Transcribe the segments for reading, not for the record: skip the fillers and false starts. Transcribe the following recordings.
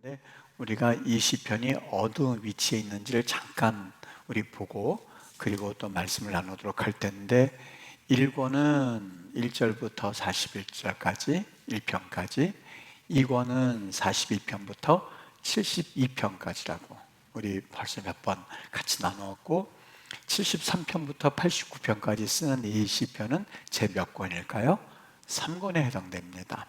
네, 우리가 이 시편이 어느 위치에 있는지를 잠깐 우리 보고 그리고 또 말씀을 나누도록 할 텐데 1권은 1절부터 41절까지 1편까지 2권은 41편부터 72편까지라고 우리 벌써 몇 번 같이 나누었고 73편부터 89편까지 쓰는 이 시편은 제 몇 권일까요? 3권에 해당됩니다.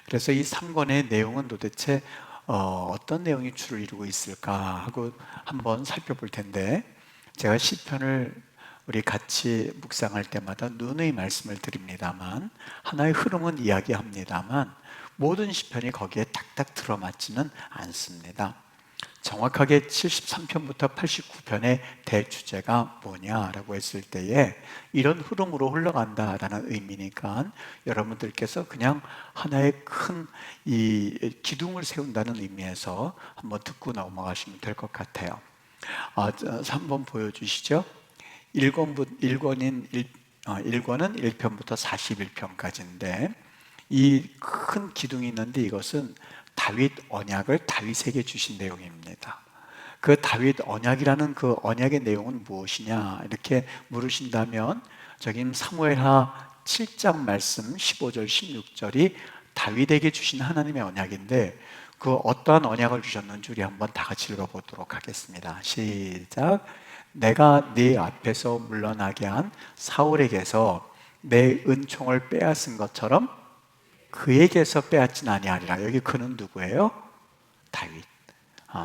그래서 이 3권의 내용은 도대체 어떤 내용이 주를 이루고 있을까 하고 한번 살펴볼 텐데, 제가 시편을 우리 같이 묵상할 때마다 누누이 말씀을 드립니다만, 하나의 흐름은 이야기합니다만 모든 시편이 거기에 딱딱 들어맞지는 않습니다. 정확하게 73편부터 89편의 대주제가 뭐냐라고 했을 때에 이런 흐름으로 흘러간다라는 의미니까 여러분들께서 그냥 하나의 큰 이 기둥을 세운다는 의미에서 한번 듣고 넘어가시면 될 것 같아요. 한번 보여주시죠. 1권인 1권은 1편부터 41편까지인데 이 큰 기둥이 있는데 이것은 다윗 언약을 다윗에게 주신 내용입니다. 그 다윗 언약이라는 그 언약의 내용은 무엇이냐 이렇게 물으신다면 저기 사무엘하 7장 말씀 15절 16절이 다윗에게 주신 하나님의 언약인데, 그 어떠한 언약을 주셨는지 우리 한번 다 같이 읽어보도록 하겠습니다. 시작. 내가 네 앞에서 물러나게 한 사울에게서 내 은총을 빼앗은 것처럼 그에게서 빼앗진 아니하리라. 여기 그는 누구예요? 다윗.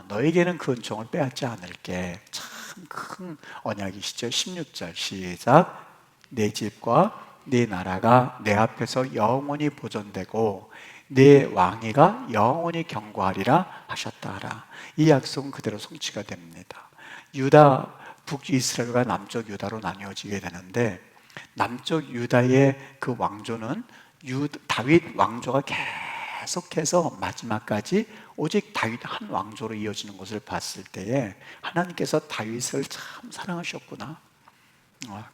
너에게는 그 은총을 빼앗지 않을게. 참 큰 언약이시죠. 16절 시작. 내 집과 네 나라가 내 앞에서 영원히 보존되고 내 왕위가 영원히 경고하리라 하셨다 하라. 이 약속은 그대로 성취가 됩니다. 유다, 북이스라엘과 남쪽 유다로 나뉘어지게 되는데, 남쪽 유다의 그 왕조는 다윗 왕조가 계속해서 마지막까지 오직 다윗 한 왕조로 이어지는 것을 봤을 때에 하나님께서 다윗을 참 사랑하셨구나,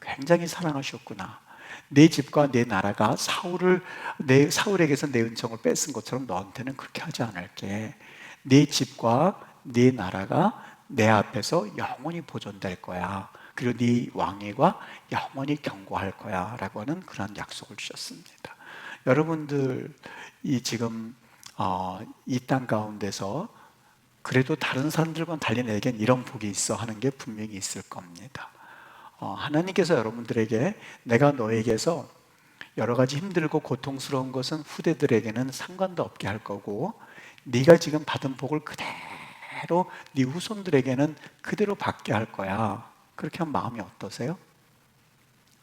굉장히 사랑하셨구나. 내 집과 내 나라가 사울에게서 내 은총을 뺏은 것처럼 너한테는 그렇게 하지 않을게. 내 집과 내 나라가 내 앞에서 영원히 보존될 거야. 그리고 네 왕위가 영원히 경고할 거야 라고 하는 그런 약속을 주셨습니다. 여러분들 이 지금 이 땅 가운데서 그래도 다른 사람들과는 달리 내겐 이런 복이 있어 하는 게 분명히 있을 겁니다. 하나님께서 여러분들에게 내가 너에게서 여러 가지 힘들고 고통스러운 것은 후대들에게는 상관도 없게 할 거고, 네가 지금 받은 복을 그대로 네 후손들에게는 그대로 받게 할 거야. 그렇게 하면 마음이 어떠세요?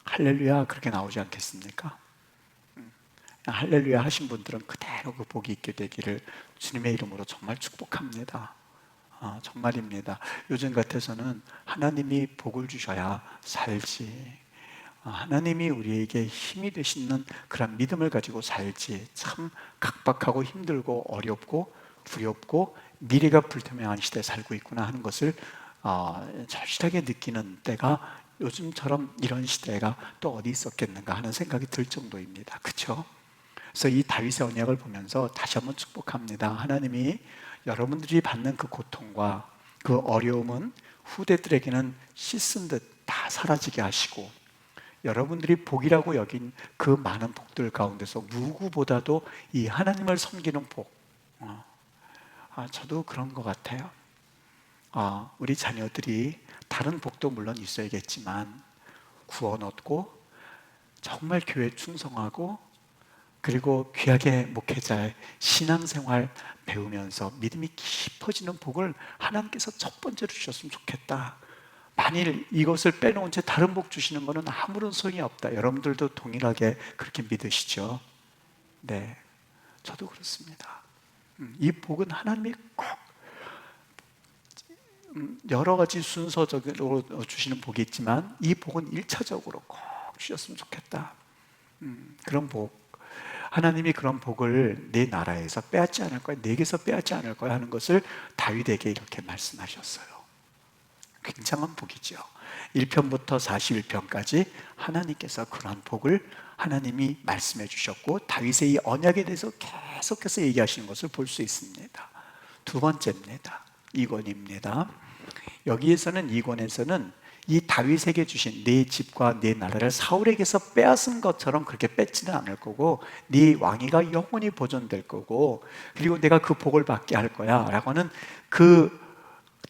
할렐루야 그렇게 나오지 않겠습니까? 할렐루야 하신 분들은 그대로 그 복이 있게 되기를 주님의 이름으로 정말 축복합니다. 정말입니다. 요즘 같아서는 하나님이 복을 주셔야 살지, 하나님이 우리에게 힘이 되시는 그런 믿음을 가지고 살지, 참 각박하고 힘들고 어렵고 두렵고 미래가 불투명한 시대에 살고 있구나 하는 것을 절실하게 느끼는 때가, 요즘처럼 이런 시대가 또 어디 있었겠는가 하는 생각이 들 정도입니다. 그렇죠? 그래서 이 다윗의 언약을 보면서 다시 한번 축복합니다. 하나님이 여러분들이 받는 그 고통과 그 어려움은 후대들에게는 씻은 듯 다 사라지게 하시고, 여러분들이 복이라고 여긴 그 많은 복들 가운데서 누구보다도 이 하나님을 섬기는 복, 저도 그런 것 같아요. 우리 자녀들이 다른 복도 물론 있어야겠지만 구원 얻고 정말 교회 충성하고 그리고 귀하게 목회자의 신앙생활 배우면서 믿음이 깊어지는 복을 하나님께서 첫 번째로 주셨으면 좋겠다. 만일 이것을 빼놓은 채 다른 복 주시는 것은 아무런 소용이 없다. 여러분들도 동일하게 그렇게 믿으시죠? 네, 저도 그렇습니다. 이 복은 하나님이 꼭 여러 가지 순서적으로 주시는 복이 있지만 이 복은 1차적으로 꼭 주셨으면 좋겠다. 그런 복, 하나님이 그런 복을 내 나라에서 빼앗지 않을 거야, 내게서 빼앗지 않을 거야 하는 것을 다윗에게 이렇게 말씀하셨어요. 굉장한 복이죠. 1편부터 41편까지 하나님께서 그러한 복을 하나님이 말씀해 주셨고, 다윗의 이 언약에 대해서 계속해서 얘기하시는 것을 볼 수 있습니다. 두 번째입니다. 2권입니다. 여기에서는 2권에서는 이 다윗에게 주신 네 집과 네 나라를 사울에게서 빼앗은 것처럼 그렇게 뺏지는 않을 거고, 네 왕위가 영원히 보존될 거고, 그리고 내가 그 복을 받게 할 거야 라고 하는 그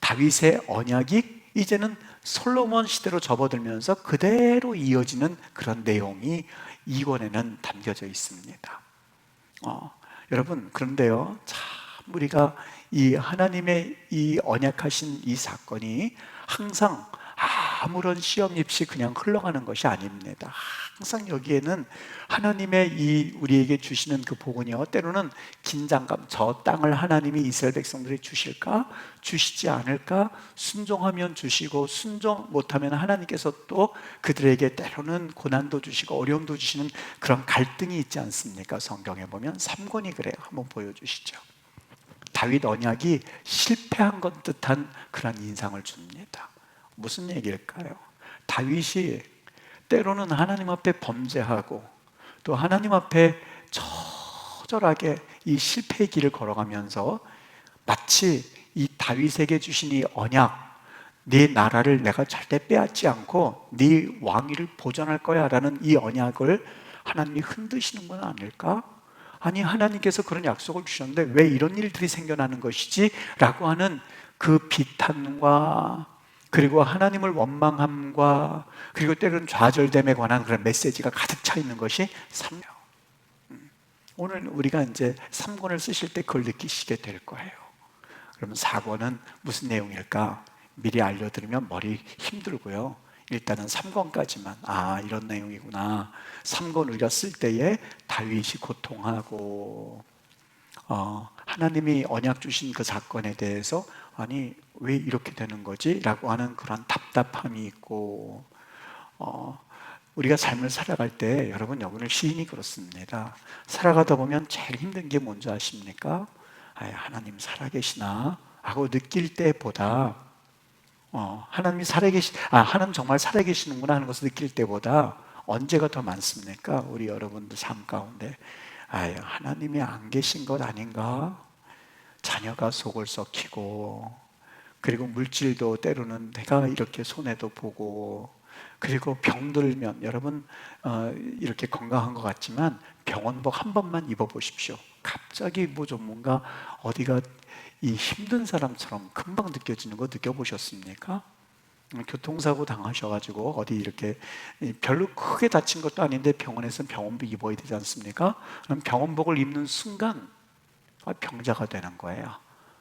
다윗의 언약이 이제는 솔로몬 시대로 접어들면서 그대로 이어지는 그런 내용이 2권에는 담겨져 있습니다. 여러분, 그런데요, 참 우리가 이 하나님의 이 언약하신 이 사건이 항상 아무런 시험 없이 그냥 흘러가는 것이 아닙니다. 항상 여기에는 하나님의 이 우리에게 주시는 그 복은요, 때로는 긴장감, 저 땅을 하나님이 이스라엘 백성들이 주실까? 주시지 않을까? 순종하면 주시고, 순종 못하면 하나님께서 또 그들에게 때로는 고난도 주시고 어려움도 주시는 그런 갈등이 있지 않습니까? 성경에 보면 3권이 그래요. 한번 보여주시죠. 다윗 언약이 실패한 것 듯한 그런 인상을 줍니다. 무슨 얘기일까요? 다윗이 때로는 하나님 앞에 범죄하고 또 하나님 앞에 처절하게 이 실패의 길을 걸어가면서 마치 이 다윗에게 주신 이 언약, 네 나라를 내가 절대 빼앗지 않고 네 왕위를 보존할 거야 라는 이 언약을 하나님이 흔드시는 건 아닐까? 아니, 하나님께서 그런 약속을 주셨는데 왜 이런 일들이 생겨나는 것이지? 라고 하는 그 비탄과 그리고 하나님을 원망함과 그리고 때로는 좌절됨에 관한 그런 메시지가 가득 차 있는 것이 3권. 오늘 우리가 이제 3권을 쓰실 때 그걸 느끼시게 될 거예요. 그러면 4권은 무슨 내용일까? 미리 알려드리면 머리 힘들고요. 일단은 3권까지만 이런 내용이구나. 3권 우리가 쓸 때에 다윗이 고통하고 하나님이 언약 주신 그 사건에 대해서 아니 왜 이렇게 되는 거지? 라고 하는 그런 답답함이 있고 우리가 삶을 살아갈 때 여러분, 여러분의 시인이 그렇습니다. 살아가다 보면 제일 힘든 게 뭔지 아십니까? 하나님 살아계시나? 하고 느낄 때보다 하나님 정말 살아계시는구나 하는 것을 느낄 때보다 언제가 더 많습니까? 우리 여러분들 삶 가운데 하나님이 안 계신 것 아닌가? 자녀가 속을 썩히고 그리고 물질도 때로는 내가 이렇게 손해도 보고 그리고 병들면 여러분 이렇게 건강한 것 같지만 병원복 한 번만 입어보십시오. 갑자기 뭔가 어디가 이 힘든 사람처럼 금방 느껴지는 거 느껴보셨습니까? 교통사고 당하셔가지고 어디 이렇게 별로 크게 다친 것도 아닌데 병원에서는 병원복 입어야 되지 않습니까? 그럼 병원복을 입는 순간 병자가 되는 거예요.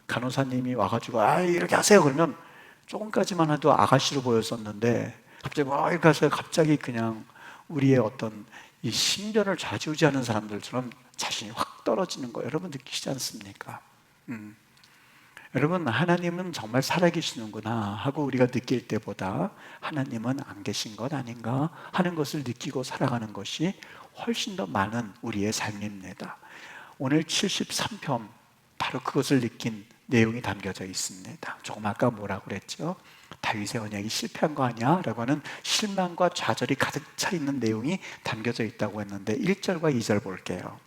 간호사님이 와가지고 이렇게 하세요 그러면 조금까지만 해도 아가씨로 보였었는데 갑자기 이렇게 하세요. 갑자기 그냥 우리의 어떤 이 신변을 좌지우지하는 사람들처럼 자신이 확 떨어지는 거 여러분 느끼시지 않습니까? 여러분, 하나님은 정말 살아계시는구나 하고 우리가 느낄 때보다 하나님은 안 계신 것 아닌가 하는 것을 느끼고 살아가는 것이 훨씬 더 많은 우리의 삶입니다. 오늘 73편 바로 그것을 느낀 내용이 담겨져 있습니다. 조금 아까 뭐라고 그랬죠? 다윗의 언약이 실패한 거 아니야? 라고 하는 실망과 좌절이 가득 차 있는 내용이 담겨져 있다고 했는데 1절과 2절 볼게요.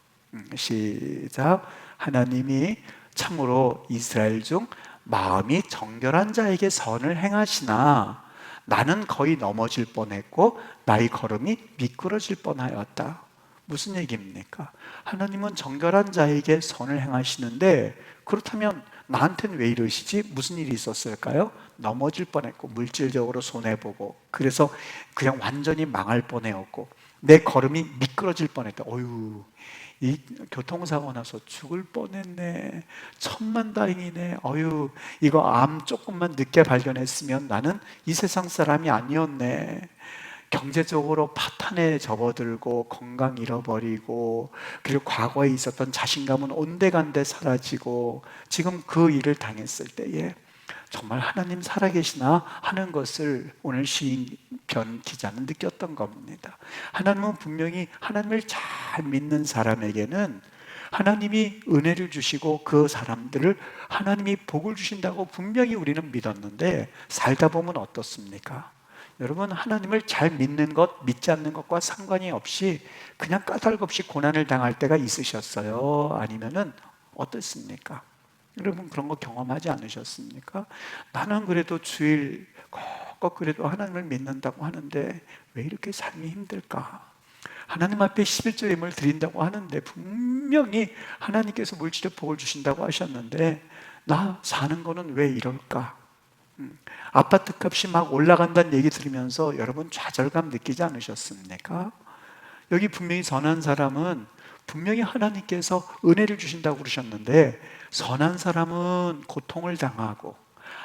시작. 하나님이 참으로 이스라엘 중 마음이 정결한 자에게 선을 행하시나 나는 거의 넘어질 뻔했고 나의 걸음이 미끄러질 뻔하였다. 무슨 얘기입니까? 하나님은 정결한 자에게 선을 행하시는데 그렇다면 나한테는 왜 이러시지? 무슨 일이 있었을까요? 넘어질 뻔했고 물질적으로 손해보고 그래서 그냥 완전히 망할 뻔했고 내 걸음이 미끄러질 뻔했다. 어휴, 이 교통사고 나서 죽을 뻔했네. 천만다행이네. 어휴, 이거 암 조금만 늦게 발견했으면 나는 이 세상 사람이 아니었네. 경제적으로 파탄에 접어들고 건강 잃어버리고 그리고 과거에 있었던 자신감은 온데간데 사라지고 지금 그 일을 당했을 때에 정말 하나님 살아계시나 하는 것을 오늘 시인편 기자는 느꼈던 겁니다. 하나님은 분명히 하나님을 잘 믿는 사람에게는 하나님이 은혜를 주시고 그 사람들을 하나님이 복을 주신다고 분명히 우리는 믿었는데 살다 보면 어떻습니까? 여러분, 하나님을 잘 믿는 것, 믿지 않는 것과 상관이 없이 그냥 까닭없이 고난을 당할 때가 있으셨어요? 아니면은 어떻습니까? 여러분 그런 거 경험하지 않으셨습니까? 나는 그래도 주일 꼭 그래도 하나님을 믿는다고 하는데 왜 이렇게 삶이 힘들까? 하나님 앞에 11조 예물을 드린다고 하는데 분명히 하나님께서 물질의 복을 주신다고 하셨는데 나 사는 거는 왜 이럴까? 아파트 값이 막 올라간다는 얘기 들으면서 여러분 좌절감 느끼지 않으셨습니까? 여기 분명히 선한 사람은 분명히 하나님께서 은혜를 주신다고 그러셨는데 선한 사람은 고통을 당하고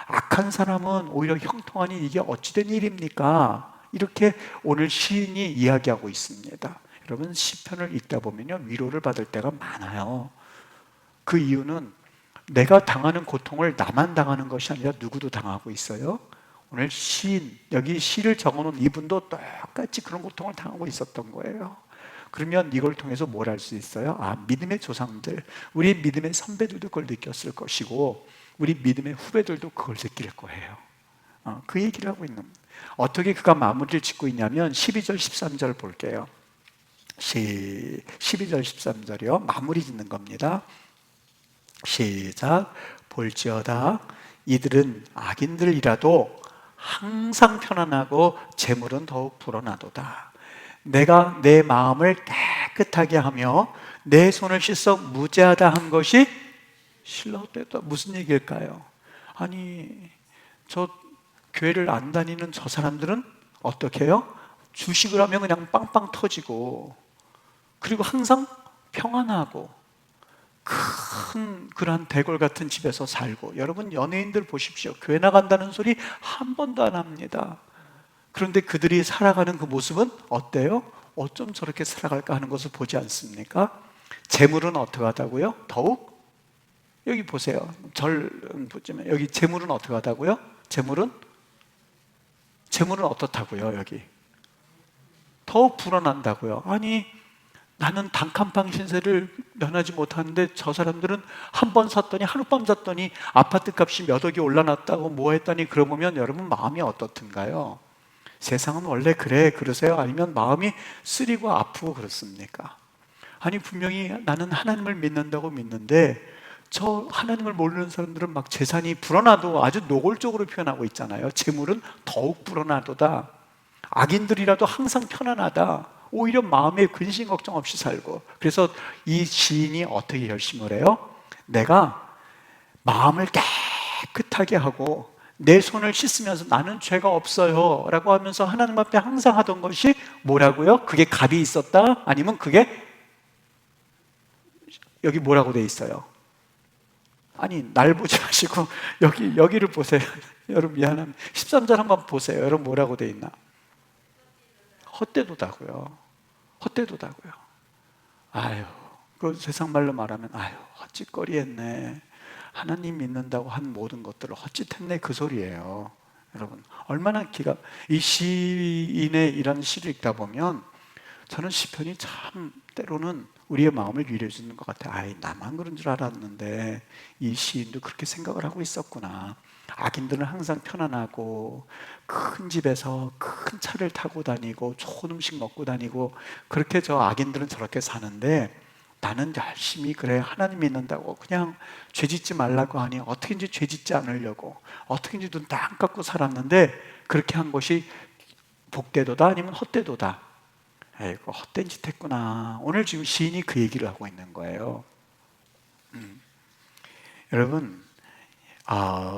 악한 사람은 오히려 형통하니 이게 어찌된 일입니까? 이렇게 오늘 시인이 이야기하고 있습니다. 여러분 시편을 읽다 보면요 위로를 받을 때가 많아요. 그 이유는 내가 당하는 고통을 나만 당하는 것이 아니라 누구도 당하고 있어요. 오늘 시인, 여기 시를 적어놓은 이분도 똑같이 그런 고통을 당하고 있었던 거예요. 그러면 이걸 통해서 뭘 할 수 있어요? 믿음의 조상들, 우리 믿음의 선배들도 그걸 느꼈을 것이고 우리 믿음의 후배들도 그걸 느낄 거예요. 그 얘기를 하고 있는 겁니다. 어떻게 그가 마무리를 짓고 있냐면 12절 13절 볼게요. 12절 13절이요 마무리 짓는 겁니다. 시작. 볼지어다 이들은 악인들이라도 항상 편안하고 재물은 더욱 불어나도다. 내가 내 마음을 깨끗하게 하며 내 손을 씻어 무죄하다 한 것이 실로되다. 무슨 얘기일까요? 아니 저 교회를 안 다니는 저 사람들은 어떻게 해요? 주식을 하면 그냥 빵빵 터지고 그리고 항상 평안하고 큰 그런 대궐 같은 집에서 살고 여러분 연예인들 보십시오. 교회 나간다는 소리 한 번도 안 합니다. 그런데 그들이 살아가는 그 모습은 어때요? 어쩜 저렇게 살아갈까 하는 것을 보지 않습니까? 재물은 어떻게 하다고요? 더욱 여기 보세요. 절 보시면 여기 재물은 어떻게 하다고요? 재물은 어떻다고요? 여기 더욱 불어난다고요. 아니 나는 단칸방 신세를 면하지 못하는데 저 사람들은 한 번 샀더니 하룻밤 샀더니 아파트 값이 몇 억이 올라났다고 뭐 했더니 그러면 여러분 마음이 어떻든가요? 세상은 원래 그래 그러세요? 아니면 마음이 쓰리고 아프고 그렇습니까? 아니 분명히 나는 하나님을 믿는다고 믿는데 저 하나님을 모르는 사람들은 막 재산이 불어나도 아주 노골적으로 표현하고 있잖아요. 재물은 더욱 불어나도다. 악인들이라도 항상 편안하다. 오히려 마음에 근심 걱정 없이 살고. 그래서 이 시인이 어떻게 결심을 해요? 내가 마음을 깨끗하게 하고 내 손을 씻으면서 나는 죄가 없어요 라고 하면서 하나님 앞에 항상 하던 것이 뭐라고요? 그게 갑이 있었다? 아니면 그게 여기 뭐라고 돼 있어요? 아니 날 보지 마시고 여기를 보세요. 여러분 미안합니다. 13절 한번 보세요. 여러분 뭐라고 돼 있나? 헛되도다고요. 헛되도다고요. 아유, 그 세상 말로 말하면 아유 헛짓거리 했네. 하나님 믿는다고 한 모든 것들을 헛짓했네 그 소리예요. 여러분 얼마나 이 시인의 이런 시를 읽다 보면 저는 시편이 참 때로는 우리의 마음을 위로해 주는 것 같아요. 아이 나만 그런 줄 알았는데 이 시인도 그렇게 생각을 하고 있었구나. 악인들은 항상 편안하고 큰 집에서 큰 차를 타고 다니고 좋은 음식 먹고 다니고 그렇게 저 악인들은 저렇게 사는데 나는 열심히 그래 하나님 믿는다고 그냥 죄 짓지 말라고 하니 어떻게든지 죄 짓지 않으려고 어떻게든지 눈 딱 감고 살았는데 그렇게 한 것이 복되도다 아니면 헛되도다. 아이고 헛된 짓 했구나. 오늘 지금 시인이 그 얘기를 하고 있는 거예요. 여러분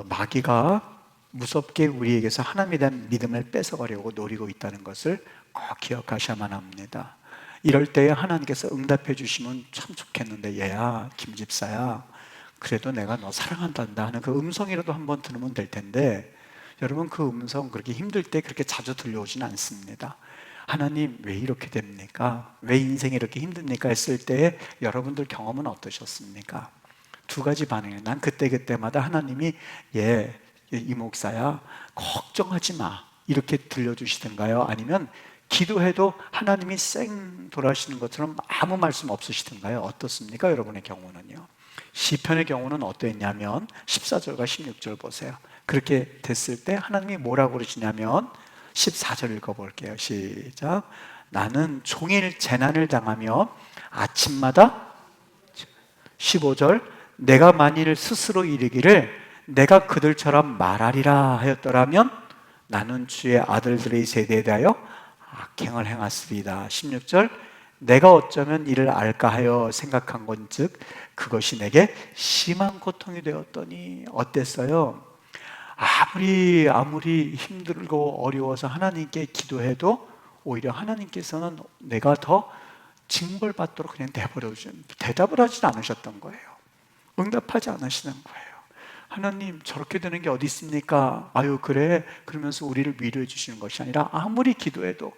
마귀가 무섭게 우리에게서 하나님에 대한 믿음을 뺏어가려고 노리고 있다는 것을 꼭 기억하셔야만 합니다. 이럴 때에 하나님께서 응답해 주시면 참 좋겠는데 얘야 김 집사야 그래도 내가 너 사랑한단다 하는 그 음성이라도 한번 들으면 될 텐데 여러분 그 음성 그렇게 힘들 때 그렇게 자주 들려오지는 않습니다. 하나님 왜 이렇게 됩니까? 왜 인생이 이렇게 힘듭니까? 했을 때 여러분들 경험은 어떠셨습니까? 두 가지 반응이에요. 난 그때마다 하나님이 이 목사야 걱정하지 마 이렇게 들려주시던가요? 아니면 기도해도 하나님이 쌩 돌아가시는 것처럼 아무 말씀 없으시던가요? 어떻습니까? 여러분의 경우는요. 시편의 경우는 어땠냐면 14절과 16절 보세요. 그렇게 됐을 때 하나님이 뭐라고 그러시냐면 14절 읽어볼게요. 시작. 나는 종일 재난을 당하며 아침마다 15절 내가 만일 스스로 이르기를 내가 그들처럼 말하리라 하였더라면 나는 주의 아들들의 세대에 대하여 악행을 행하으리이다. 16절 내가 어쩌면 이를 알까 하여 생각한 건즉 그것이 내게 심한 고통이 되었더니. 어땠어요? 아무리 힘들고 어려워서 하나님께 기도해도 오히려 하나님께서는 내가 더 징벌받도록 그냥 대답을 하지 않으셨던 거예요. 응답하지 않으시는 거예요. 하나님 저렇게 되는 게 어디 있습니까? 아유 그래 그러면서 우리를 위로해 주시는 것이 아니라 아무리 기도해도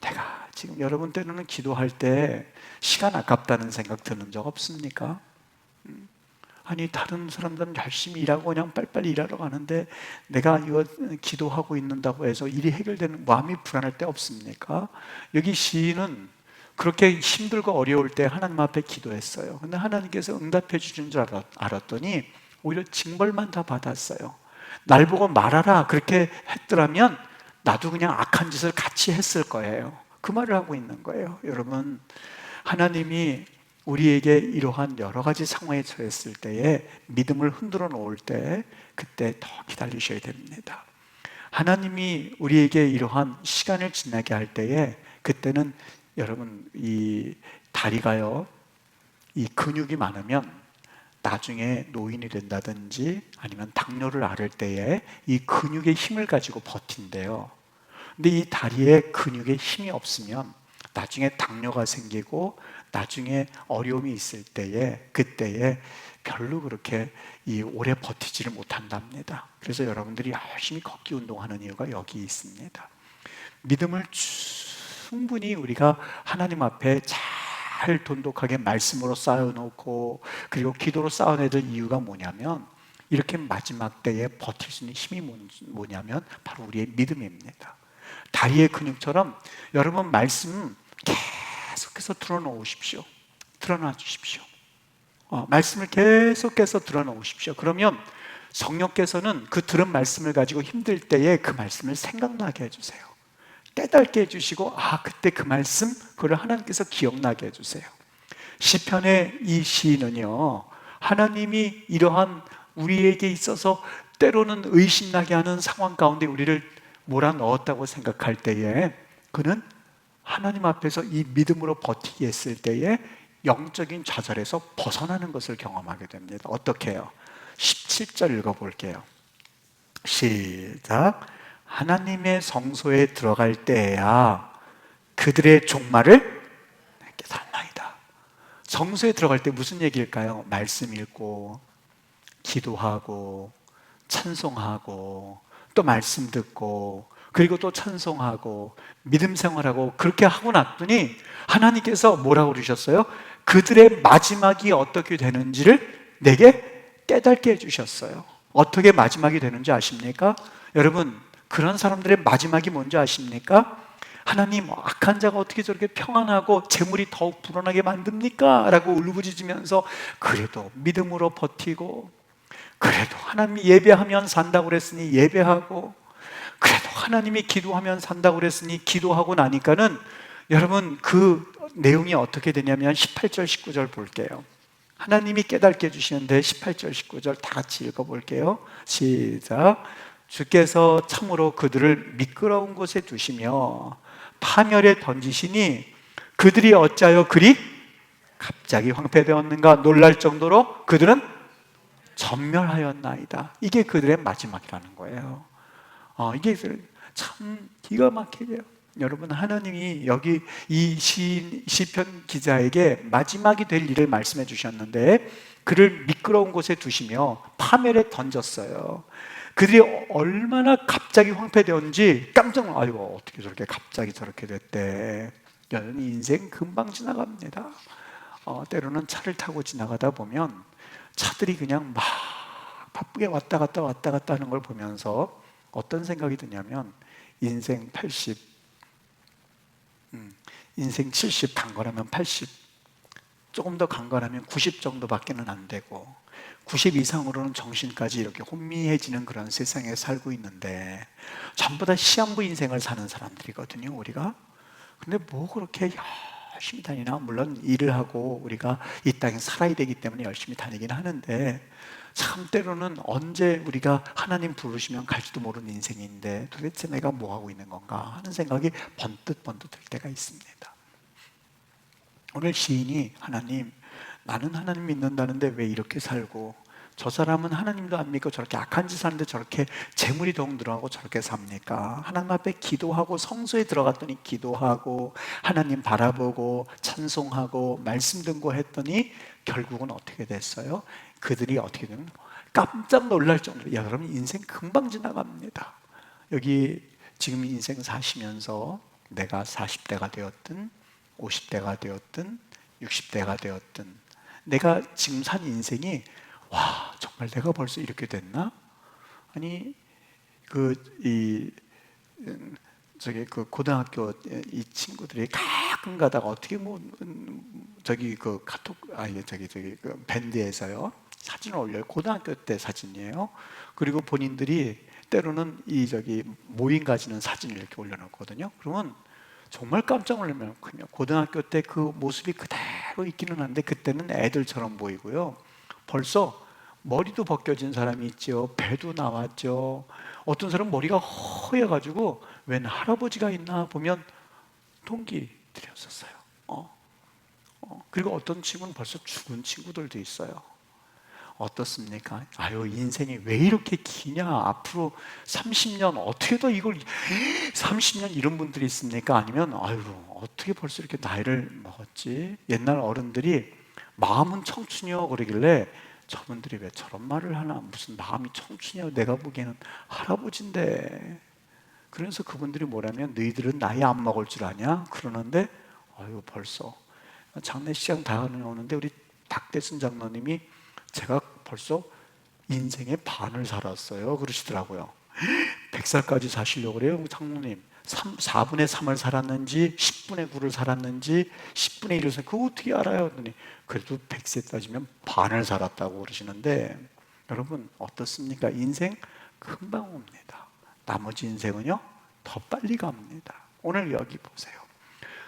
내가 지금 여러분 때로는 기도할 때 시간 아깝다는 생각 드는 적 없습니까? 아니 다른 사람들은 열심히 일하고 그냥 빨리빨리 일하러 가는데 내가 이거 기도하고 있는다고 해서 일이 해결되는 마음이 불안할 때 없습니까? 여기 시인은 그렇게 힘들고 어려울 때 하나님 앞에 기도했어요. 근데 하나님께서 응답해 주신 줄 알았더니 오히려 징벌만 다 받았어요. 날 보고 말하라 그렇게 했더라면 나도 그냥 악한 짓을 같이 했을 거예요. 그 말을 하고 있는 거예요. 여러분 하나님이 우리에게 이러한 여러 가지 상황에 처했을 때에 믿음을 흔들어 놓을 때 그때 더 기다리셔야 됩니다. 하나님이 우리에게 이러한 시간을 지나게 할 때에 그때는 여러분 이 다리가요 이 근육이 많으면 나중에 노인이 된다든지 아니면 당뇨를 앓을 때에 이 근육의 힘을 가지고 버틴대요. 근데 이 다리에 근육에 힘이 없으면 나중에 당뇨가 생기고 나중에 어려움이 있을 때에 그때에 별로 그렇게 오래 버티지를 못한답니다. 그래서 여러분들이 열심히 걷기 운동하는 이유가 여기 있습니다. 믿음을 충분히 우리가 하나님 앞에 잘 돈독하게 말씀으로 쌓아놓고 그리고 기도로 쌓아내는 이유가 뭐냐면 이렇게 마지막 때에 버틸 수 있는 힘이 뭐냐면 바로 우리의 믿음입니다. 다리의 근육처럼 여러분 말씀 계속해서 드러놓으십시오. 드러나 주십시오. 말씀을 계속해서 드러놓으십시오. 그러면 성령께서는 그 들은 말씀을 가지고 힘들 때에 그 말씀을 생각나게 해주세요. 깨닫게 해주시고 그때 그 말씀 그걸 하나님께서 기억나게 해주세요. 시편의 이 시인은요 하나님이 이러한 우리에게 있어서 때로는 의심나게 하는 상황 가운데 우리를 몰아넣었다고 생각할 때에 그는 하나님 앞에서 이 믿음으로 버티게 했을 때에 영적인 좌절에서 벗어나는 것을 경험하게 됩니다. 어떻게 해요? 17절 읽어볼게요. 시작. 하나님의 성소에 들어갈 때에야 그들의 종말을 깨달나이다. 성소에 들어갈 때 무슨 얘기일까요? 말씀 읽고 기도하고 찬송하고 또 말씀 듣고 그리고 또 찬송하고 믿음 생활하고 그렇게 하고 났더니 하나님께서 뭐라고 그러셨어요? 그들의 마지막이 어떻게 되는지를 내게 깨닫게 해주셨어요. 어떻게 마지막이 되는지 아십니까? 여러분 그런 사람들의 마지막이 뭔지 아십니까? 하나님 악한 자가 어떻게 저렇게 평안하고 재물이 더욱 불어나게 만듭니까? 라고 울부짖으면서 그래도 믿음으로 버티고 그래도 하나님이 예배하면 산다고 그랬으니 예배하고 그래도 하나님이 기도하면 산다고 그랬으니 기도하고 나니까는 여러분 그 내용이 어떻게 되냐면 18절 19절 볼게요. 하나님이 깨닫게 해주시는데 18절 19절 다 같이 읽어볼게요. 시작. 주께서 참으로 그들을 미끄러운 곳에 두시며 파멸에 던지시니 그들이 어찌하여 그리 갑자기 황폐되었는가 놀랄 정도로 그들은 전멸하였나이다. 이게 그들의 마지막이라는 거예요. 이게 참 기가 막히게요. 여러분 하나님이 여기 이 시편 기자에게 마지막이 될 일을 말씀해 주셨는데 그를 미끄러운 곳에 두시며 파멸에 던졌어요. 그들이 얼마나 갑자기 황폐되었는지 깜짝 놀라. 아이고 어떻게 저렇게 갑자기 저렇게 됐대. 여러분 인생 금방 지나갑니다. 때로는 차를 타고 지나가다 보면 차들이 그냥 막 바쁘게 왔다 갔다 하는 걸 보면서 어떤 생각이 드냐면 인생 80, 인생 70 강건하면 80, 조금 더 강건하면 90 정도밖에는 안 되고 90 이상으로는 정신까지 이렇게 혼미해지는 그런 세상에 살고 있는데 전부 다 시한부 인생을 사는 사람들이거든요 우리가. 근데 뭐 그렇게 열심히 다니나? 물론 일을 하고 우리가 이 땅에 살아야 되기 때문에 열심히 다니긴 하는데, 참 때로는 언제 우리가 하나님 부르시면 갈지도 모르는 인생인데 도대체 내가 뭐 하고 있는 건가 하는 생각이 번뜩 번뜩 들 때가 있습니다. 오늘 시인이, 하나님, 나는 하나님 믿는다는데 왜 이렇게 살고, 저 사람은 하나님도 안 믿고 저렇게 악한 짓 하는데 저렇게 재물이 더욱 늘어나고 저렇게 삽니까? 하나님 앞에 기도하고 성소에 들어갔더니 기도하고 하나님 바라보고 찬송하고 말씀 듣고 했더니 결국은 어떻게 됐어요? 그들이 어떻게 되면 깜짝 놀랄 정도로, 야, 여러분, 인생 금방 지나갑니다. 여기 지금 인생 사시면서 내가 40대가 되었든 50대가 되었든 60대가 되었든 내가 지금 산 인생이, 와, 정말 내가 벌써 이렇게 됐나? 아니, 그 고등학교 이 친구들이 가끔 가다가 어떻게 카톡, 그 밴드에서요 사진을 올려요. 고등학교 때 사진이에요. 그리고 본인들이 때로는 모임 가지는 사진을 이렇게 올려놓거든요. 그러면 정말 깜짝 놀라면, 고등학교 때 그 모습이 그대로 있기는 한데 그때는 애들처럼 보이고요. 벌써 머리도 벗겨진 사람이 있죠. 배도 나왔죠. 어떤 사람은 머리가 허해가지고 웬 할아버지가 있나 보면 동기들이었었어요. 그리고 어떤 친구는 벌써 죽은 친구들도 있어요. 어떻습니까? 아유, 인생이 왜 이렇게 기냐? 앞으로 30년 어떻게 더 이걸 30년 이런 분들이 있습니까? 아니면 아유, 어떻게 벌써 이렇게 나이를 먹었지? 옛날 어른들이 마음은 청춘이요 그러길래 저분들이 왜 저런 말을 하나? 무슨 마음이 청춘이야? 내가 보기에는 할아버지인데. 그래서 그분들이 뭐라면, 너희들은 나이 안 먹을 줄 아냐? 그러는데 아유, 벌써 장례식장 다녀오는데 우리 박대순 장로님이 제가 벌써 인생의 반을 살았어요 그러시더라고요. 100살까지 사시려고 그래요? 장로님, 4분의 3을 살았는지 10분의 9를 살았는지 10분의 1을 살았는지 그거 어떻게 알아요? 그래도 100세 따지면 반을 살았다고 그러시는데, 여러분 어떻습니까? 인생 금방 옵니다. 나머지 인생은요 더 빨리 갑니다. 오늘 여기 보세요.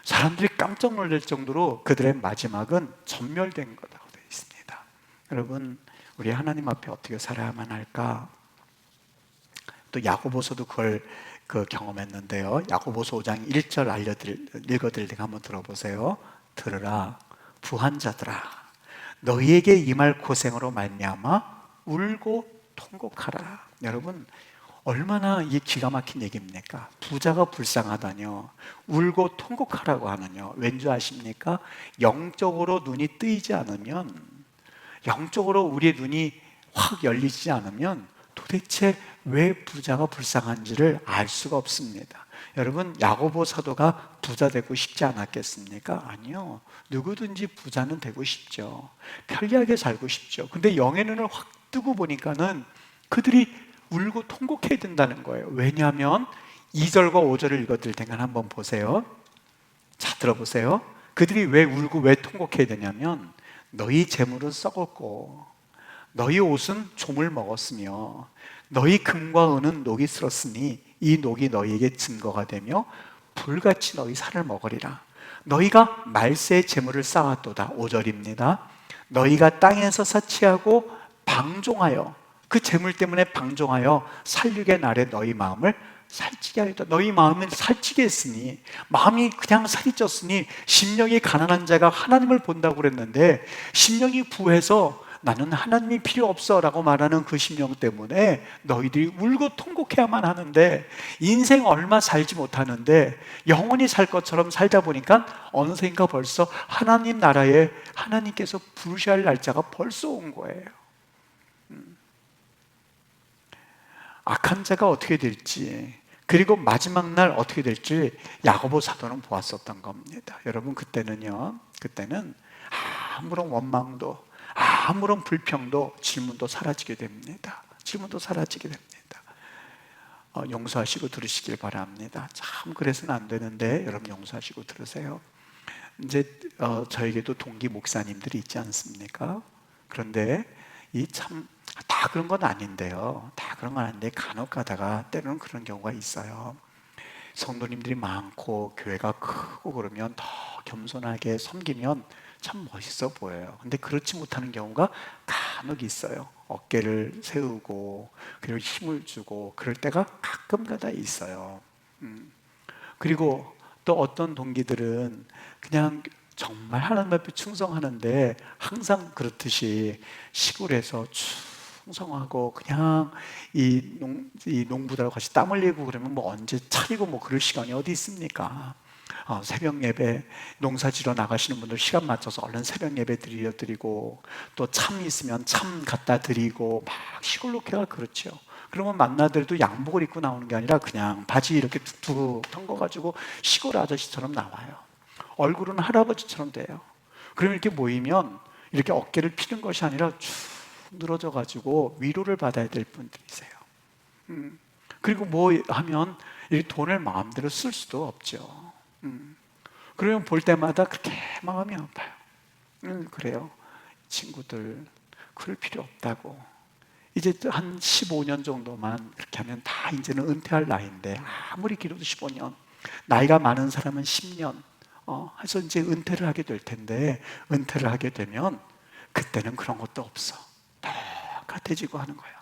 사람들이 깜짝 놀랄 정도로 그들의 마지막은 전멸된 거라고 되어 있습니다. 여러분, 우리 하나님 앞에 어떻게 살아야만 할까? 또 야고보서도 그걸 경험했는데요. 야고보서 5장 1절 읽어드릴 테니까 한번 들어보세요. 들으라, 부한 자들아, 너희에게 임할 고생으로 말미암아 울고 통곡하라. 여러분, 얼마나 이게 기가 막힌 얘기입니까? 부자가 불쌍하다뇨, 울고 통곡하라고 하느뇨. 왠지 아십니까? 영적으로 눈이 뜨이지 않으면, 영적으로 우리의 눈이 확 열리지 않으면 도대체 왜 부자가 불쌍한지를 알 수가 없습니다. 여러분, 야고보 사도가 부자 되고 싶지 않았겠습니까? 아니요. 누구든지 부자는 되고 싶죠. 편리하게 살고 싶죠. 근데 영의 눈을 확 뜨고 보니까는 그들이 울고 통곡해야 된다는 거예요. 왜냐하면 2절과 5절을 읽어드릴 테니까 한번 보세요. 자, 들어보세요. 그들이 왜 울고 왜 통곡해야 되냐면, 너희 재물은 썩었고 너희 옷은 좀을 먹었으며 너희 금과 은은 녹이 슬었으니 이 녹이 너희에게 증거가 되며 불같이 너희 살을 먹으리라. 너희가 말세의 재물을 쌓았도다. 5절입니다. 너희가 땅에서 사치하고 방종하여, 그 재물 때문에 방종하여 살육의 날에 너희 마음을 살찌게 하였다. 너희 마음은 살찌게 했으니, 마음이 그냥 살이 쪘으니, 심령이 가난한 자가 하나님을 본다고 그랬는데 심령이 부해서 나는 하나님이 필요 없어 라고 말하는 그 심령 때문에 너희들이 울고 통곡해야만 하는데, 인생 얼마 살지 못하는데 영원히 살 것처럼 살다 보니까 어느새인가 벌써 하나님 나라에 하나님께서 부르셔야 할 날짜가 벌써 온 거예요. 악한 자가 어떻게 될지, 그리고 마지막 날 어떻게 될지 야고보 사도는 보았었던 겁니다. 여러분, 그때는 아무런 원망도, 아무런 불평도, 질문도 사라지게 됩니다. 질문도 사라지게 됩니다. 용서하시고 들으시길 바랍니다. 참 그래서는 안 되는데 여러분 용서하시고 들으세요. 이제 저에게도 동기 목사님들이 있지 않습니까? 그런데 다 그런 건 아닌데요. 다 그런 건 아닌데 간혹 가다가 때로는 그런 경우가 있어요. 성도님들이 많고 교회가 크고 그러면 더 겸손하게 섬기면 참 멋있어 보여요. 근데 그렇지 못하는 경우가 간혹 있어요. 어깨를 세우고 그리고 힘을 주고 그럴 때가 가끔가다 있어요. 그리고 또 어떤 동기들은 그냥 정말 하나님 앞에 충성하는데 항상 그렇듯이 시골에서 충성하고 그냥 이 농부들하고 같이 땀 흘리고 그러면 뭐 언제 차리고 뭐 그럴 시간이 어디 있습니까? 새벽 예배 농사 지러 나가시는 분들 시간 맞춰서 얼른 새벽 예배 드리고 또 참 있으면 참 갖다 드리고 막 시골로 걔가 그렇죠. 그러면 만나더라도 양복을 입고 나오는 게 아니라 그냥 바지 이렇게 툭툭 턴거가지고 시골 아저씨처럼 나와요. 얼굴은 할아버지처럼 돼요. 그러면 이렇게 모이면 이렇게 어깨를 피는 것이 아니라 쭉 늘어져 가지고 위로를 받아야 될 분들이세요. 그리고 뭐 하면 이 돈을 마음대로 쓸 수도 없죠. 그러면 볼 때마다 그렇게 마음이 아파요. 그래요. 친구들 그럴 필요 없다고. 이제 한 15년 정도만 그렇게 하면 다 이제는 은퇴할 나이인데 아무리 길어도 15년, 나이가 많은 사람은 10년 해서 이제 은퇴를 하게 될 텐데, 은퇴를 하게 되면 그때는 그런 것도 없어. 똑같아지고 하는 거예요.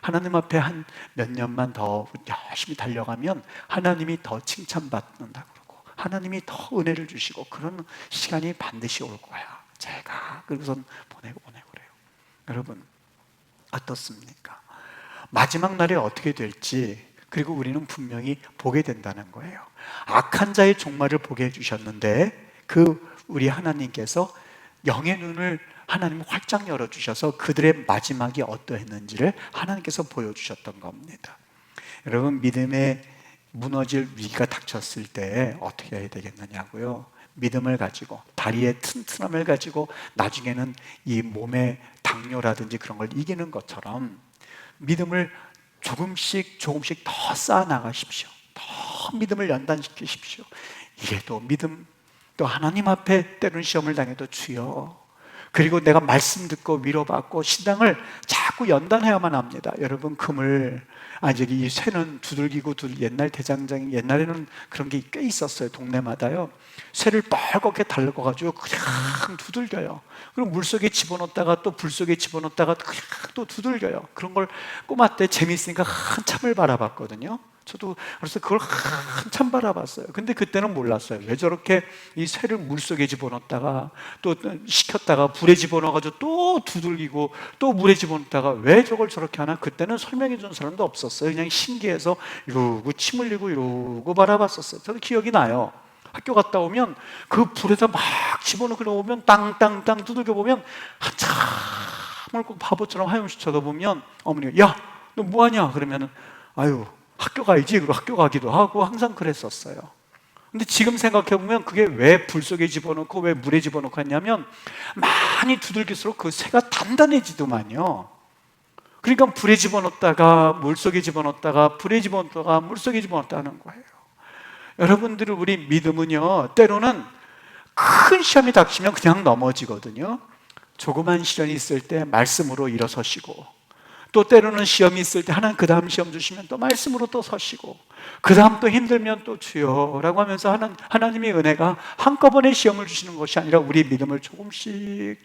하나님 앞에 한 몇 년만 더 열심히 달려가면 하나님이 더 칭찬받는다 그러고 하나님이 더 은혜를 주시고 그런 시간이 반드시 올 거야. 제가 그러고선 보내고 그래요. 여러분 어떻습니까? 마지막 날에 어떻게 될지, 그리고 우리는 분명히 보게 된다는 거예요. 악한 자의 종말을 보게 해주셨는데 우리 하나님께서 영의 눈을 하나님 활짝 열어주셔서 그들의 마지막이 어떠했는지를 하나님께서 보여주셨던 겁니다. 여러분 믿음의 무너질 위기가 닥쳤을 때 어떻게 해야 되겠느냐고요? 믿음을 가지고, 다리의 튼튼함을 가지고 나중에는 이 몸의 당뇨라든지 그런 걸 이기는 것처럼 믿음을 조금씩 더 쌓아 나가십시오. 더 믿음을 연단시키십시오. 이래도 믿음, 또 하나님 앞에 때로는 시험을 당해도 주여, 그리고 내가 말씀 듣고 위로받고 신앙을 자꾸 연단해야만 합니다. 여러분 이 쇠는 두들기고 옛날 대장장이, 옛날에는 그런 게 꽤 있었어요. 동네마다요. 쇠를 뻘겋게 달궈가지고 그냥 두들겨요. 그럼 물속에 집어넣었다가 또 불속에 집어넣었다가 그냥 또 두들겨요. 그런 걸 꼬마 때 재밌으니까 한참을 바라봤거든요. 저도 그래서 그걸 한참 바라봤어요. 근데 그때는 몰랐어요. 왜 저렇게 이 쇠를 물속에 집어넣었다가 또 식혔다가 불에 집어넣어가지고 또 두들기고 또 물에 집어넣다가 왜 저걸 저렇게 하나, 그때는 설명해 준 사람도 없었어요. 그냥 신기해서 이러고 침 흘리고 이러고 바라봤었어요. 저도 기억이 나요. 학교 갔다 오면 그 불에다 막 집어넣고 나오면 땅땅땅 두들겨 보면 한참을 꼭 바보처럼 하염없이 쳐다보면 어머니가 야, 너 뭐하냐? 그러면은 아유 학교 가야지. 그리고 학교 가기도 하고 항상 그랬었어요. 근데 지금 생각해보면 그게 왜 불 속에 집어넣고 왜 물에 집어넣고 했냐면 많이 두들길수록 그 새가 단단해지더만요. 그러니까 불에 집어넣었다가 물 속에 집어넣었다가 불에 집어넣었다가 물 속에 집어넣었다 하는 거예요. 여러분들의 우리 믿음은요, 때로는 큰 시험이 닥치면 그냥 넘어지거든요. 조그만 시련이 있을 때 말씀으로 일어서시고, 또 때로는 시험이 있을 때 하나님 그 다음 시험 주시면 또 말씀으로 또 서시고, 그 다음 또 힘들면 또 주여 라고 하면서 하나님의 은혜가 한꺼번에 시험을 주시는 것이 아니라 우리 믿음을 조금씩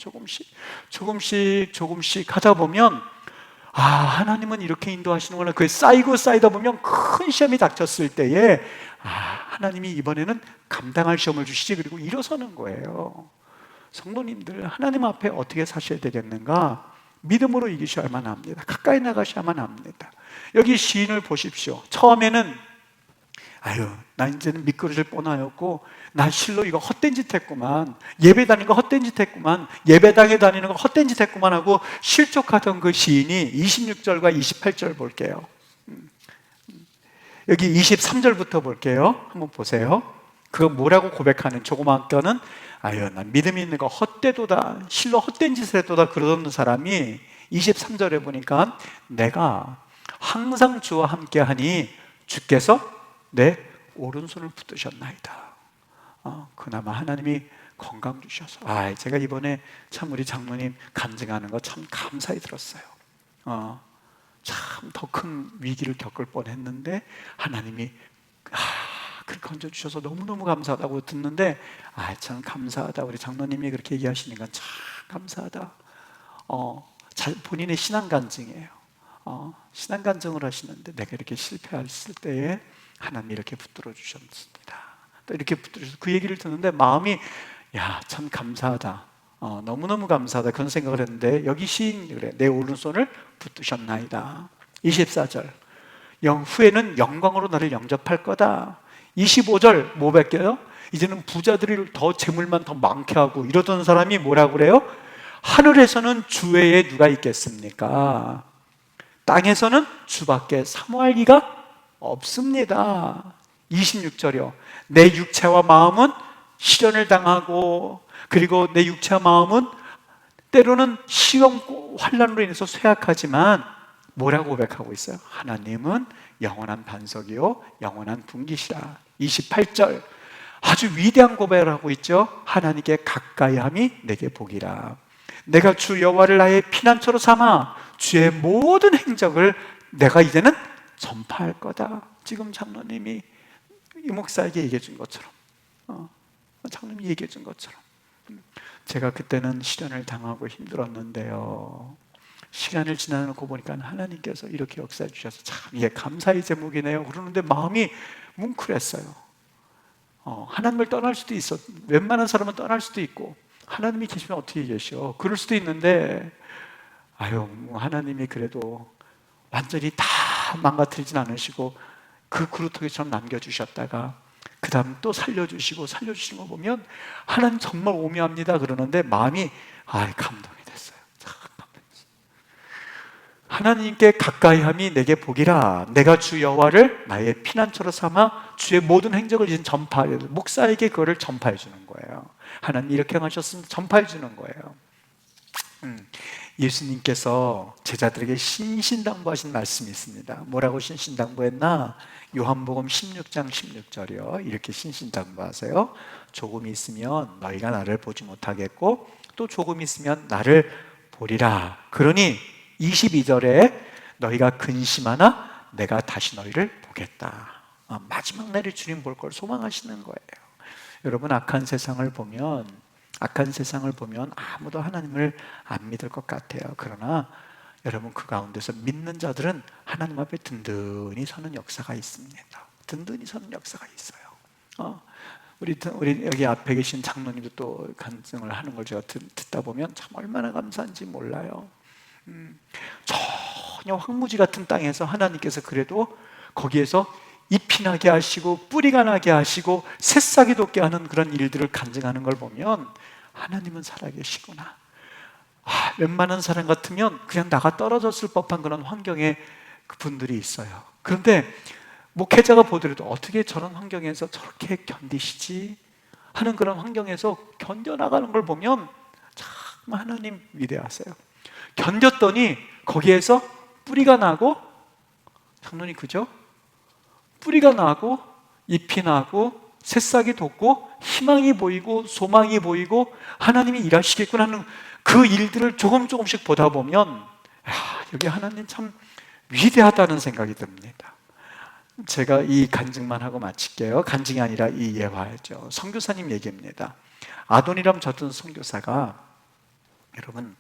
하다 보면 하나님은 이렇게 인도하시는구나. 그게 쌓이다 보면 큰 시험이 닥쳤을 때에 하나님이 이번에는 감당할 시험을 주시지, 그리고 일어서는 거예요. 성도님들, 하나님 앞에 어떻게 사셔야 되겠는가? 믿음으로 이기셔야만 합니다. 가까이 나가셔야만 합니다. 여기 시인을 보십시오. 처음에는 나 이제는 미끄러질 뻔하였고 나 실로 이거 헛된 짓 했구만, 예배 다니는 거 헛된 짓 했구만, 예배당에 다니는 거 헛된 짓 했구만 하고 실족하던 그 시인이 26절과 28절 볼게요. 여기 23절부터 볼게요. 한번 보세요. 그거 뭐라고 고백하는, 조그만 껴는 난 믿음이 있는 거 헛되도다, 실로 헛된 짓을 했도다 그러던 사람이 23절에 보니까 내가 항상 주와 함께하니 주께서 내 오른손을 붙드셨나이다. 그나마 하나님이 건강 주셔서 제가 이번에 참 우리 장로님 간증하는 거 참 감사히 들었어요. 참 더 큰 위기를 겪을 뻔했는데 하나님이 그렇게 건져주셔서 너무너무 감사하다고 듣는데, 참 감사하다, 우리 장로님이 그렇게 얘기하시니까 참 감사하다. 본인의 신앙 간증이에요. 신앙 간증을 하시는데, 내가 이렇게 실패했을 때에 하나님이 이렇게 붙들어 주셨습니다. 또 이렇게 붙들어 주셔서 그 얘기를 듣는데 마음이, 야, 참 감사하다, 너무너무 감사하다, 그런 생각을 했는데, 여기 시인이 그래, 내 오른손을 붙드셨나이다. 24절, 후에는 영광으로 나를 영접할 거다. 25절 뭐 베껴요? 이제는 부자들이 더 재물만 더 많게 하고 이러던 사람이 뭐라고 그래요? 하늘에서는 주 외에 누가 있겠습니까? 땅에서는 주밖에 사모할 이가 없습니다. 26절이요, 내 육체와 마음은 시련을 당하고, 그리고 내 육체와 마음은 때로는 시험 환난으로 인해서 쇠약하지만 뭐라고 고백하고 있어요? 하나님은 영원한 반석이요 영원한 분기시라. 28절, 아주 위대한 고백을 하고 있죠. 하나님께 가까이함이 내게 복이라. 내가 주 여호와를 나의 피난처로 삼아 주의 모든 행적을 내가 이제는 전파할 거다. 지금 장로님이 이 목사에게 얘기해 준 것처럼, 장로님이 얘기해 준 것처럼, 제가 그때는 시련을 당하고 힘들었는데요, 시간을 지나고 보니까 하나님께서 이렇게 역사해 주셔서 참 이게 감사의 제목이네요. 그러는데 마음이 뭉클했어요. 하나님을 떠날 수도 있어. 웬만한 사람은 떠날 수도 있고, 하나님이 계시면 어떻게 계셔? 그럴 수도 있는데, 하나님이 그래도 완전히 다 망가뜨리진 않으시고 그 그루터기처럼 남겨주셨다가 그 다음 또 살려주시고, 살려주신 거 보면 하나님 정말 오묘합니다. 그러는데 마음이 감동이 됐어요. 하나님께 가까이함이 내게 복이라. 내가 주 여호와를 나의 피난처로 삼아 주의 모든 행적을 이제 전파해, 목사에게 그거를 전파해 주는 거예요. 하나님 이렇게 하셨으면 전파해 주는 거예요. 예수님께서 제자들에게 신신당부하신 말씀이 있습니다. 뭐라고 신신당부했나? 요한복음 16장 16절이요, 이렇게 신신당부하세요. 조금 있으면 너희가 나를 보지 못하겠고 또 조금 있으면 나를 보리라. 그러니 22절에 너희가 근심하나 내가 다시 너희를 보겠다. 마지막 날에 주님 볼 걸 소망하시는 거예요. 여러분, 악한 세상을 보면 아무도 하나님을 안 믿을 것 같아요. 그러나 여러분, 그 가운데서 믿는 자들은 하나님 앞에 든든히 서는 역사가 있습니다. 든든히 서는 역사가 있어요. 우리 여기 앞에 계신 장로님도 또 간증을 하는 걸 제가 듣다 보면 참 얼마나 감사한지 몰라요. 전혀 황무지 같은 땅에서 하나님께서 그래도 거기에서 잎이 나게 하시고 뿌리가 나게 하시고 새싹이 돋게 하는 그런 일들을 간증하는 걸 보면 하나님은 살아계시구나. 웬만한 사람 같으면 그냥 나가 떨어졌을 법한 그런 환경에 그 분들이 있어요. 그런데 목회자가 보더라도 어떻게 저런 환경에서 저렇게 견디시지 하는 그런 환경에서 견뎌나가는 걸 보면 참 하나님 위대하세요. 견뎠더니 거기에서 뿌리가 나고, 장로님 그죠? 뿌리가 나고 잎이 나고 새싹이 돋고 희망이 보이고 소망이 보이고 하나님이 일하시겠구나 하는 그 일들을 조금씩 보다 보면 여기 하나님 참 위대하다는 생각이 듭니다. 제가 이 간증만 하고 마칠게요. 간증이 아니라 이 예화죠. 선교사님 얘기입니다. 아돈이람 저던 선교사가, 여러분,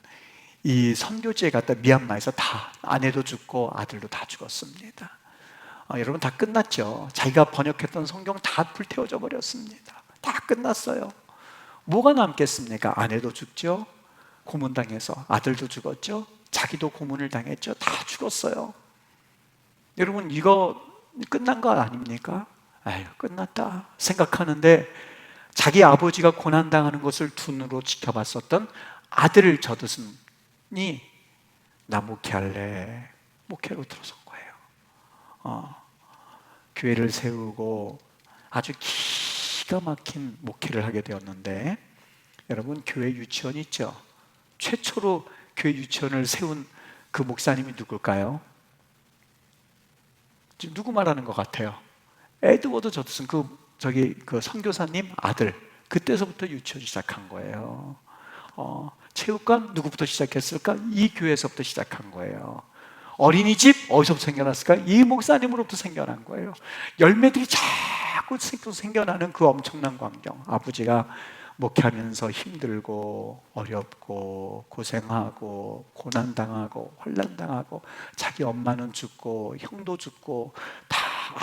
이 선교지에 갔다 미얀마에서 다 아내도 죽고 아들도 다 죽었습니다. 여러분, 다 끝났죠. 자기가 번역했던 성경 다 불태워져 버렸습니다. 다 끝났어요. 뭐가 남겠습니까? 아내도 죽죠. 고문당해서 아들도 죽었죠. 자기도 고문을 당했죠. 다 죽었어요. 여러분, 이거 끝난 거 아닙니까? 끝났다 생각하는데 자기 아버지가 고난당하는 것을 두 눈으로 지켜봤었던 아들을 저드슨이 나 목회할래, 목회로 들어선 거예요. 교회를 세우고 아주 기가 막힌 목회를 하게 되었는데, 여러분, 교회 유치원 있죠? 최초로 교회 유치원을 세운 그 목사님이 누굴까요? 지금 누구 말하는 것 같아요? 에드워드 저드슨, 그 선교사님 아들. 그때서부터 유치원 시작한 거예요. 체육관 누구부터 시작했을까? 이 교회에서부터 시작한 거예요. 어린이집 어디서부터 생겨났을까? 이 목사님으로부터 생겨난 거예요. 열매들이 자꾸 생겨나는 그 엄청난 광경. 아버지가 목회하면서 힘들고 어렵고 고생하고 고난당하고 혼란당하고 자기 엄마는 죽고 형도 죽고 다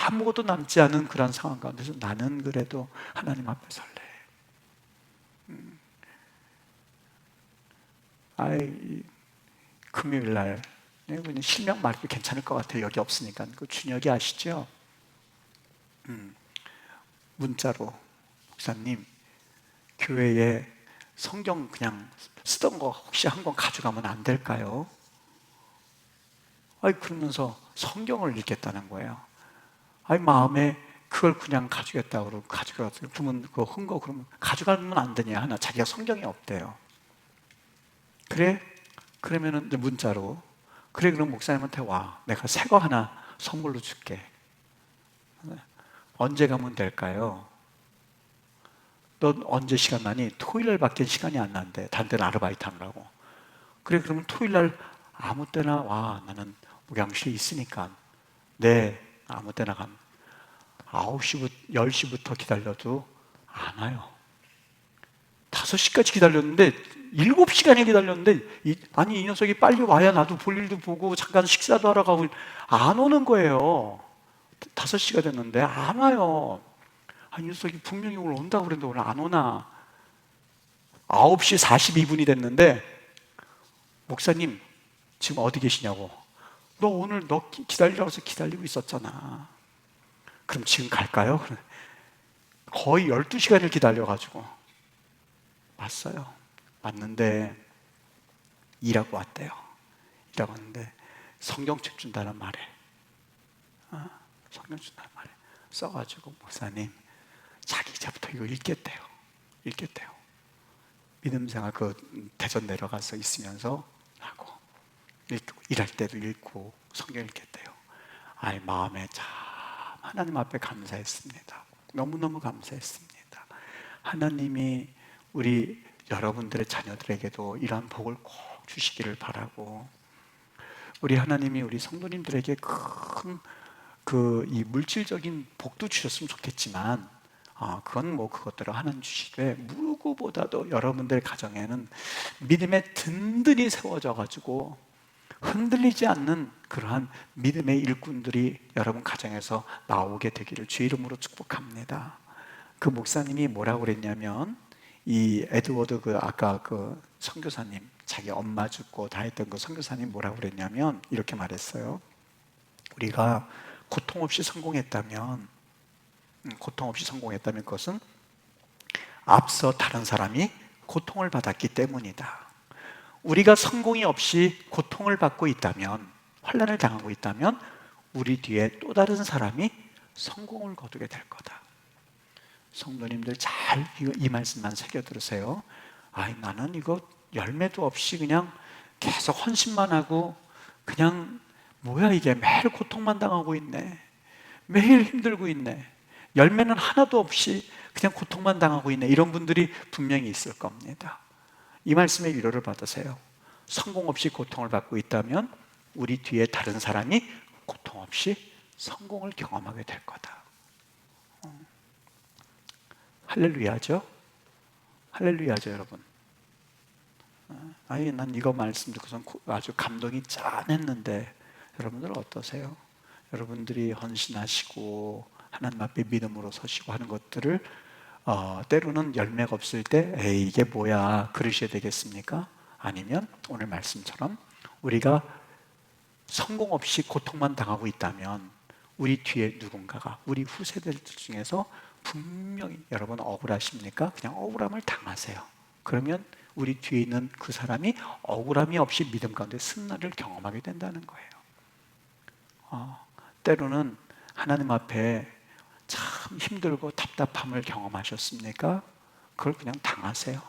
아무것도 남지 않은 그런 상황 가운데서 나는 그래도 하나님 앞에 설래. 아이, 금요일 날 그냥 실명 말해도 괜찮을 것 같아요. 여기 없으니까. 그 준혁이 아시죠? 문자로 목사님, 교회에 성경 그냥 쓰던 거 혹시 한 권 가져가면 안 될까요? 그러면서 성경을 읽겠다는 거예요. 마음에 그걸 그냥 가져겠다고 그러고 가져가서 그러면 그거 흔거 그러면 가져가면 안 되냐 하나 자기가 성경이 없대요. 그래? 그러면은 이제 문자로 그래 그럼 목사님한테 와. 내가 새 거 하나 선물로 줄게. 언제 가면 될까요? 넌 언제 시간 나니? 토요일 밖에 시간이 안 난대. 다른 데는 아르바이트 하느라고. 그래 그러면 토요일 날 아무 때나 와. 나는 목양실에 있으니까. 네, 아무 때나 감. 9시부터 10시부터 기다려도 안 와요. 5시까지 기다렸는데 7시간이 기다렸는데 이 녀석이 빨리 와야 나도 볼 일도 보고 잠깐 식사도 하러 가고 안 오는 거예요. 5시가 됐는데 안 와요. 이 녀석이 분명히 오늘 온다고 그랬는데 오늘 안 오나. 9시 42분이 됐는데 목사님 지금 어디 계시냐고. 너 오늘 너 기다리라고 해서 기다리고 있었잖아. 그럼 지금 갈까요? 거의 12시간을 기다려가지고 왔어요. 왔는데 일하고 왔대요. 일하고 왔는데 성경책 준다는 말에 성경 준다는 말에 써가지고 목사님 자기 이제부터 이거 읽겠대요. 읽겠대요. 믿음생활 그 대전 내려가서 있으면서 하고 읽고 일할 때도 읽고 성경 읽겠대요. 마음에 참 하나님 앞에 감사했습니다. 너무너무 감사했습니다. 하나님이 우리 여러분들의 자녀들에게도 이러한 복을 꼭 주시기를 바라고, 우리 하나님이 우리 성도님들에게 큰 이 물질적인 복도 주셨으면 좋겠지만 그건 뭐 그것대로 하나님 주시되 무엇보다도 여러분들 가정에는 믿음의 든든히 세워져 가지고 흔들리지 않는 그러한 믿음의 일꾼들이 여러분 가정에서 나오게 되기를 주의 이름으로 축복합니다. 그 목사님이 뭐라고 그랬냐면, 이 에드워드 아까 그 선교사님, 자기 엄마 죽고 다 했던 그 선교사님 뭐라고 그랬냐면 이렇게 말했어요. 우리가 고통 없이 성공했다면 그것은 앞서 다른 사람이 고통을 받았기 때문이다. 우리가 성공이 없이 고통을 받고 있다면, 환난을 당하고 있다면 우리 뒤에 또 다른 사람이 성공을 거두게 될 거다. 성도님들 잘 이 말씀만 새겨 들으세요. 나는 이거 열매도 없이 그냥 계속 헌신만 하고 그냥 뭐야 이게 매일 고통만 당하고 있네. 매일 힘들고 있네. 열매는 하나도 없이 그냥 고통만 당하고 있네. 이런 분들이 분명히 있을 겁니다. 이 말씀에 위로를 받으세요. 성공 없이 고통을 받고 있다면 우리 뒤에 다른 사람이 고통 없이 성공을 경험하게 될 거다. 할렐루야죠? 할렐루야죠, 여러분. 난 이거 말씀 듣고선 아주 감동이 짠했는데 여러분들 어떠세요? 여러분들이 헌신하시고 하나님 앞에 믿음으로 서시고 하는 것들을 때로는 열매가 없을 때 이게 뭐야 그러셔야 되겠습니까? 아니면 오늘 말씀처럼 우리가 성공 없이 고통만 당하고 있다면 우리 뒤에 누군가가, 우리 후세대들 중에서 분명히, 여러분 억울하십니까? 그냥 억울함을 당하세요. 그러면 우리 뒤에 있는 그 사람이 억울함이 없이 믿음 가운데 승리를 경험하게 된다는 거예요. 때로는 하나님 앞에 참 힘들고 답답함을 경험하셨습니까? 그걸 그냥 당하세요.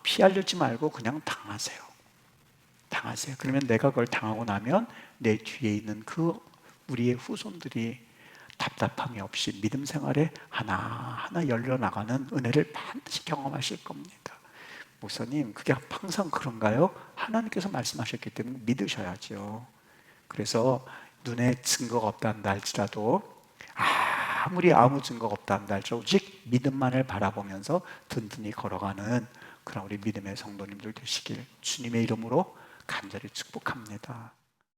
피하려지 말고 그냥 당하세요. 그러면 내가 그걸 당하고 나면 내 뒤에 있는 그 우리의 후손들이 답답함이 없이 믿음 생활에 하나하나 열려나가는 은혜를 반드시 경험하실 겁니다. 목사님, 그게 항상 그런가요? 하나님께서 말씀하셨기 때문에 믿으셔야죠. 그래서 눈에 증거가 없다는 할지라도 아무리 아무 증거가 없다 한다 할지라도 오직 믿음만을 바라보면서 든든히 걸어가는 그런 우리 믿음의 성도님들 되시길 주님의 이름으로 간절히 축복합니다.